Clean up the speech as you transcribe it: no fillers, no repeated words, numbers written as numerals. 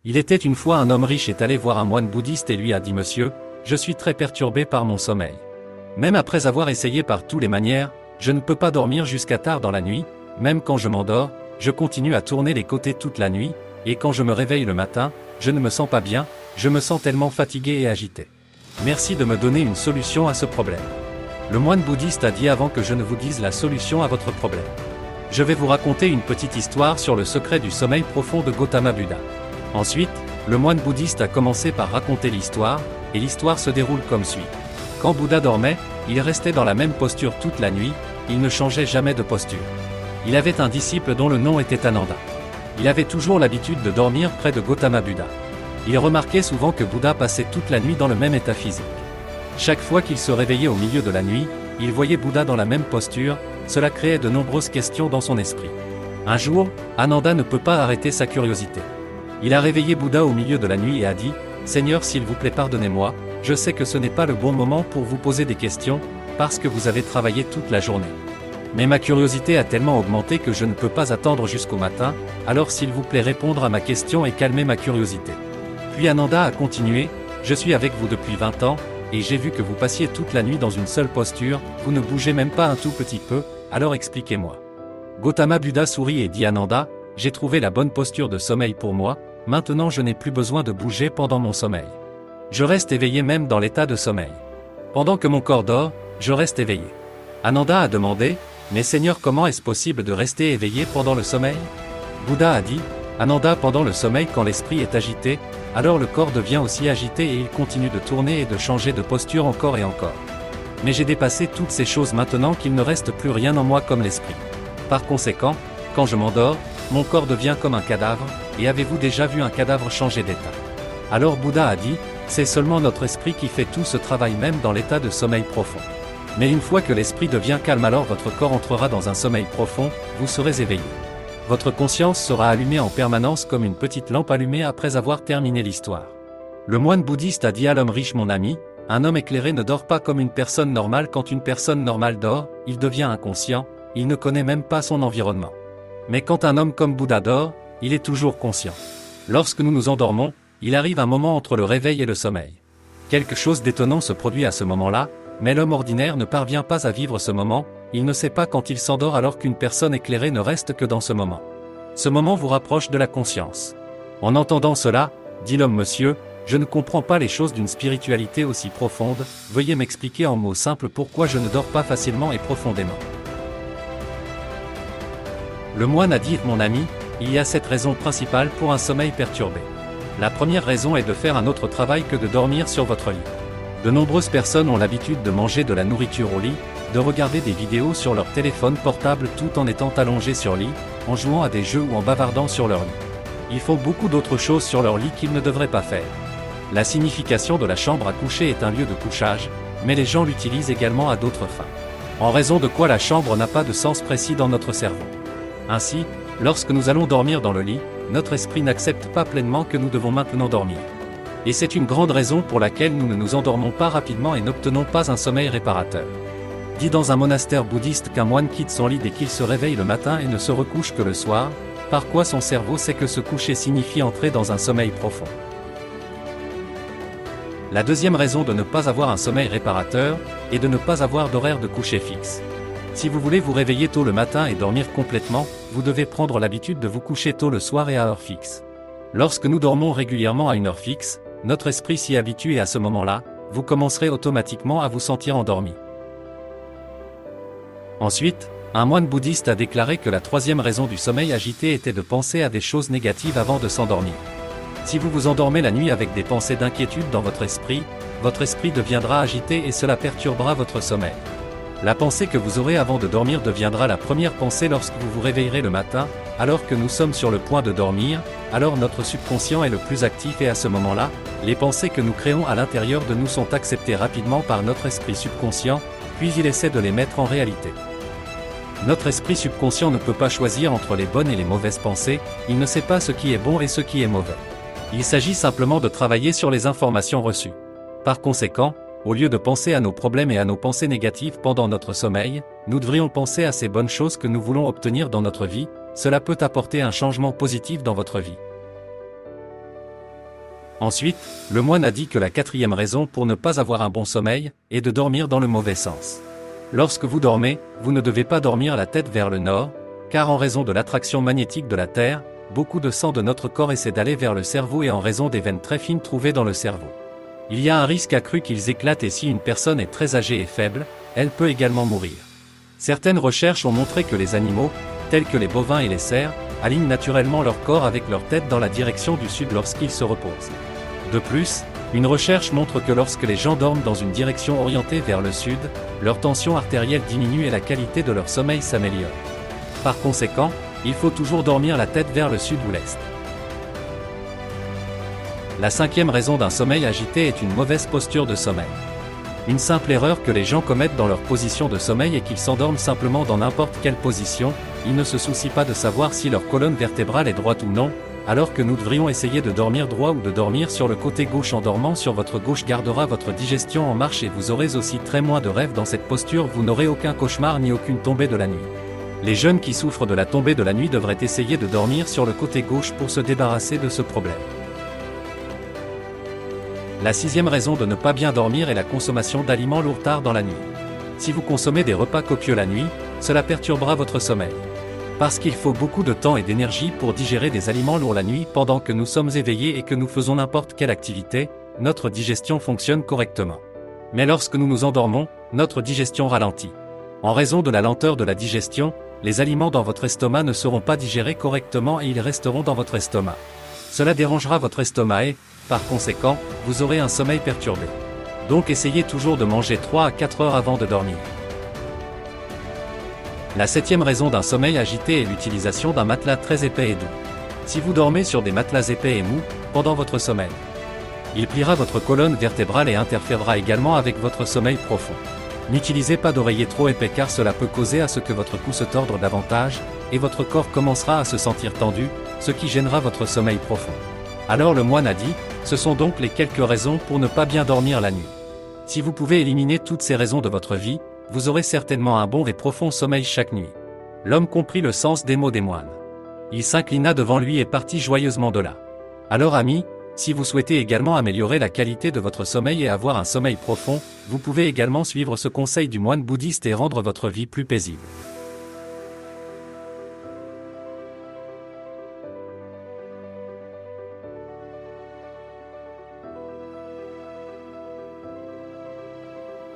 Il était une fois un homme riche est allé voir un moine bouddhiste et lui a dit: Monsieur, je suis très perturbé par mon sommeil. Même après avoir essayé par toutes les manières, je ne peux pas dormir jusqu'à tard dans la nuit, même quand je m'endors, je continue à tourner les côtés toute la nuit, et quand je me réveille le matin, je ne me sens pas bien, je me sens tellement fatigué et agité. Merci de me donner une solution à ce problème. Le moine bouddhiste a dit: avant que je ne vous dise la solution à votre problème, je vais vous raconter une petite histoire sur le secret du sommeil profond de Gautama Buddha. Ensuite, le moine bouddhiste a commencé par raconter l'histoire, et l'histoire se déroule comme suit. Quand Bouddha dormait, il restait dans la même posture toute la nuit, il ne changeait jamais de posture. Il avait un disciple dont le nom était Ananda. Il avait toujours l'habitude de dormir près de Gautama Buddha. Il remarquait souvent que Bouddha passait toute la nuit dans le même état physique. Chaque fois qu'il se réveillait au milieu de la nuit, il voyait Bouddha dans la même posture, cela créait de nombreuses questions dans son esprit. Un jour, Ananda ne peut pas arrêter sa curiosité. Il a réveillé Bouddha au milieu de la nuit et a dit: Seigneur, s'il vous plaît, pardonnez-moi, je sais que ce n'est pas le bon moment pour vous poser des questions, parce que vous avez travaillé toute la journée. Mais ma curiosité a tellement augmenté que je ne peux pas attendre jusqu'au matin, alors s'il vous plaît répondre à ma question et calmer ma curiosité. Puis Ananda a continué: Je suis avec vous depuis 20 ans, et j'ai vu que vous passiez toute la nuit dans une seule posture, vous ne bougez même pas un tout petit peu, alors expliquez-moi. Gautama Buddha sourit et dit: Ananda, j'ai trouvé la bonne posture de sommeil pour moi, maintenant je n'ai plus besoin de bouger pendant mon sommeil. Je reste éveillé même dans l'état de sommeil. Pendant que mon corps dort, je reste éveillé. Ananda a demandé: Mais Seigneur, comment est-ce possible de rester éveillé pendant le sommeil? Bouddha a dit: Ananda, pendant le sommeil, quand l'esprit est agité, alors le corps devient aussi agité et il continue de tourner et de changer de posture encore et encore. Mais j'ai dépassé toutes ces choses maintenant qu'il ne reste plus rien en moi comme l'esprit. Par conséquent, quand je m'endors, mon corps devient comme un cadavre, et avez-vous déjà vu un cadavre changer d'état? Alors Bouddha a dit: C'est seulement notre esprit qui fait tout ce travail même dans l'état de sommeil profond. Mais une fois que l'esprit devient calme, alors votre corps entrera dans un sommeil profond, vous serez éveillé. Votre conscience sera allumée en permanence comme une petite lampe allumée après avoir terminé l'histoire. Le moine bouddhiste a dit à l'homme riche: Mon ami, un homme éclairé ne dort pas comme une personne normale. Quand une personne normale dort, il devient inconscient, il ne connaît même pas son environnement. Mais quand un homme comme Bouddha dort, il est toujours conscient. Lorsque nous nous endormons, il arrive un moment entre le réveil et le sommeil. Quelque chose d'étonnant se produit à ce moment-là, mais l'homme ordinaire ne parvient pas à vivre ce moment, il ne sait pas quand il s'endort alors qu'une personne éclairée ne reste que dans ce moment. Ce moment vous rapproche de la conscience. En entendant cela, dit l'homme: Monsieur, je ne comprends pas les choses d'une spiritualité aussi profonde, veuillez m'expliquer en mots simples pourquoi je ne dors pas facilement et profondément. Le moine a dit: Mon ami, il y a 7 raisons principales pour un sommeil perturbé. La première raison est de faire un autre travail que de dormir sur votre lit. De nombreuses personnes ont l'habitude de manger de la nourriture au lit, de regarder des vidéos sur leur téléphone portable tout en étant allongés sur lit, en jouant à des jeux ou en bavardant sur leur lit. Ils font beaucoup d'autres choses sur leur lit qu'ils ne devraient pas faire. La signification de la chambre à coucher est un lieu de couchage, mais les gens l'utilisent également à d'autres fins. En raison de quoi la chambre n'a pas de sens précis dans notre cerveau. Ainsi, lorsque nous allons dormir dans le lit, notre esprit n'accepte pas pleinement que nous devons maintenant dormir. Et c'est une grande raison pour laquelle nous ne nous endormons pas rapidement et n'obtenons pas un sommeil réparateur. Dit dans un monastère bouddhiste qu'un moine quitte son lit dès qu'il se réveille le matin et ne se recouche que le soir, par quoi son cerveau sait que se coucher signifie entrer dans un sommeil profond. La deuxième raison de ne pas avoir un sommeil réparateur est de ne pas avoir d'horaire de coucher fixe. Si vous voulez vous réveiller tôt le matin et dormir complètement, vous devez prendre l'habitude de vous coucher tôt le soir et à heure fixe. Lorsque nous dormons régulièrement à une heure fixe, notre esprit s'y habitue et à ce moment-là, vous commencerez automatiquement à vous sentir endormi. Ensuite, un moine bouddhiste a déclaré que la troisième raison du sommeil agité était de penser à des choses négatives avant de s'endormir. Si vous vous endormez la nuit avec des pensées d'inquiétude dans votre esprit deviendra agité et cela perturbera votre sommeil. La pensée que vous aurez avant de dormir deviendra la première pensée lorsque vous vous réveillerez le matin, alors que nous sommes sur le point de dormir, alors notre subconscient est le plus actif et à ce moment-là, les pensées que nous créons à l'intérieur de nous sont acceptées rapidement par notre esprit subconscient, puis il essaie de les mettre en réalité. Notre esprit subconscient ne peut pas choisir entre les bonnes et les mauvaises pensées, il ne sait pas ce qui est bon et ce qui est mauvais. Il s'agit simplement de travailler sur les informations reçues. Par conséquent, au lieu de penser à nos problèmes et à nos pensées négatives pendant notre sommeil, nous devrions penser à ces bonnes choses que nous voulons obtenir dans notre vie, cela peut apporter un changement positif dans votre vie. Ensuite, le moine a dit que la quatrième raison pour ne pas avoir un bon sommeil est de dormir dans le mauvais sens. Lorsque vous dormez, vous ne devez pas dormir la tête vers le nord, car en raison de l'attraction magnétique de la Terre, beaucoup de sang de notre corps essaie d'aller vers le cerveau et en raison des veines très fines trouvées dans le cerveau. Il y a un risque accru qu'ils éclatent et si une personne est très âgée et faible, elle peut également mourir. Certaines recherches ont montré que les animaux, tels que les bovins et les cerfs, alignent naturellement leur corps avec leur tête dans la direction du sud lorsqu'ils se reposent. De plus, une recherche montre que lorsque les gens dorment dans une direction orientée vers le sud, leur tension artérielle diminue et la qualité de leur sommeil s'améliore. Par conséquent, il faut toujours dormir la tête vers le sud ou l'est. La cinquième raison d'un sommeil agité est une mauvaise posture de sommeil. Une simple erreur que les gens commettent dans leur position de sommeil est qu'ils s'endorment simplement dans n'importe quelle position, ils ne se soucient pas de savoir si leur colonne vertébrale est droite ou non, alors que nous devrions essayer de dormir droit ou de dormir sur le côté gauche. En dormant sur votre gauche gardera votre digestion en marche et vous aurez aussi très moins de rêves dans cette posture, vous n'aurez aucun cauchemar ni aucune tombée de la nuit. Les jeunes qui souffrent de la tombée de la nuit devraient essayer de dormir sur le côté gauche pour se débarrasser de ce problème. La sixième raison de ne pas bien dormir est la consommation d'aliments lourds tard dans la nuit. Si vous consommez des repas copieux la nuit, cela perturbera votre sommeil. Parce qu'il faut beaucoup de temps et d'énergie pour digérer des aliments lourds la nuit pendant que nous sommes éveillés et que nous faisons n'importe quelle activité, notre digestion fonctionne correctement. Mais lorsque nous nous endormons, notre digestion ralentit. En raison de la lenteur de la digestion, les aliments dans votre estomac ne seront pas digérés correctement et ils resteront dans votre estomac. Cela dérangera votre estomac et, par conséquent, vous aurez un sommeil perturbé. Donc essayez toujours de manger 3 à 4 heures avant de dormir. La septième raison d'un sommeil agité est l'utilisation d'un matelas très épais et doux. Si vous dormez sur des matelas épais et mous, pendant votre sommeil, il pliera votre colonne vertébrale et interférera également avec votre sommeil profond. N'utilisez pas d'oreiller trop épais car cela peut causer à ce que votre cou se torde davantage, et votre corps commencera à se sentir tendu, ce qui gênera votre sommeil profond. Alors le moine a dit, ce sont donc les quelques raisons pour ne pas bien dormir la nuit. Si vous pouvez éliminer toutes ces raisons de votre vie, vous aurez certainement un bon et profond sommeil chaque nuit. L'homme comprit le sens des mots des moines. Il s'inclina devant lui et partit joyeusement de là. Alors amis, si vous souhaitez également améliorer la qualité de votre sommeil et avoir un sommeil profond, vous pouvez également suivre ce conseil du moine bouddhiste et rendre votre vie plus paisible.